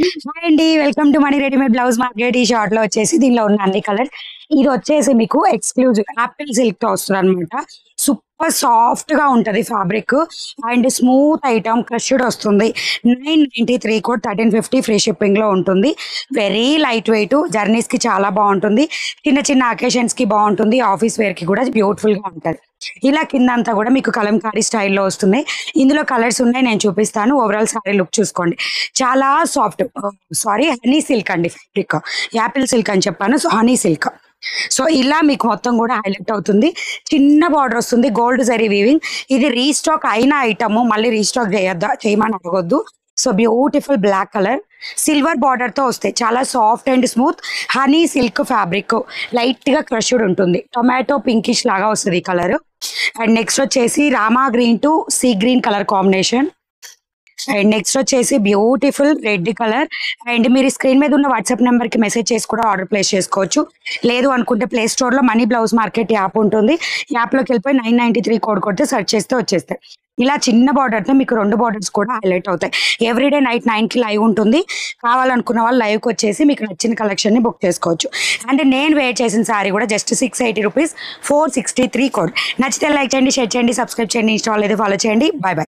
Hi అండి, welcome to money readymade blouse market. ఈ short లో వచ్చేసి దీనిలో ఉన్న అన్ని కలర్స్. ఇది వచ్చేసి మీకు ఎక్స్క్లూజివ్ యాపిల్ సిల్క్ తో వస్తుంది అనమాట. సూపర్ సాఫ్ట్ గా ఉంటది fabric and smooth item crushed వస్తుంది. 993 కోడ్ 1350 ఫ్రీ షిప్పింగ్ లో ఉంటుంది. వెరీ లైట్ వెయిట్, జర్నీస్ కి చాలా బాగుంటుంది. చిన్న చిన్న అకేషన్స్ కి బాగుంటుంది. ఆఫీస్ వేర్ కి కూడా బ్యూటిఫుల్ గా ఉంటది. ఇలా కింద అంతా కూడా మీకు కలంకారీ స్టైల్లో వస్తున్నాయి. ఇందులో కలర్స్ ఉన్నాయి, నేను చూపిస్తాను. ఓవరాల్ సారీ లుక్ చూసుకోండి. చాలా సాఫ్ట్, సారీ హనీ సిల్క్ అండి ఫ్యాబ్రిక్. యాపిల్ సిల్క్ అని చెప్పాను, సో హనీ సిల్క్. సో ఇలా మీకు మొత్తం కూడా హైలైట్ అవుతుంది. చిన్న బార్డర్ వస్తుంది, గోల్డ్ జరీ వీవింగ్. ఇది రీస్టాక్ అయిన ఐటమ్, మళ్ళీ రీస్టాక్ చేయమని అడగొద్దు. So beautiful black colour silver border తో వస్తాయి. చాలా soft and smooth honey silk fabric. Light గా క్రష్డ్ ఉంటుంది. టొమాటో పింకిష్ లాగా వస్తుంది ఈ కలర్. అండ్ నెక్స్ట్ వచ్చేసి rama green to sea green colour combination. And next వచ్చేసి బ్యూటిఫుల్ రెడ్ కలర్. అండ్ మీరు స్క్రీన్ మీద ఉన్న వాట్సాప్ నెంబర్ కి మెసేజ్ చేసి కూడా ఆర్డర్ ప్లేస్ చేసుకోవచ్చు. లేదు అనుకుంటే ప్లే స్టోర్ లో మనీ బ్లౌజ్ మార్కెట్ యాప్ ఉంటుంది. యాప్ లోకి వెళ్ళిపోయి 993 కోడ్ కొడితే సెర్చ్ చేస్తే వచ్చేస్తాయి. ఇలా చిన్న బార్డర్ తో మీకు 2 బార్డర్స్ కూడా హైలైట్ అవుతాయి. ఎవ్రీడే నైట్ 9 కి లైవ్ ఉంటుంది. కావాలనుకున్న వాళ్ళు లైవ్ కి వచ్చేసి మీకు నచ్చిన కలెక్షన్ ని బుక్ చేసుకోవచ్చు. అండ్ నేను వేర్ చేసిన సారీ కూడా జస్ట్ 680 రూపీస్, 463 కోడ్. నచ్చితే లైక్ చేయండి, షేర్ చేయండి, సబ్స్క్రైబ్ చేయండి, ఇన్స్టాల్ అయితే ఫాలో చేయండి. By by.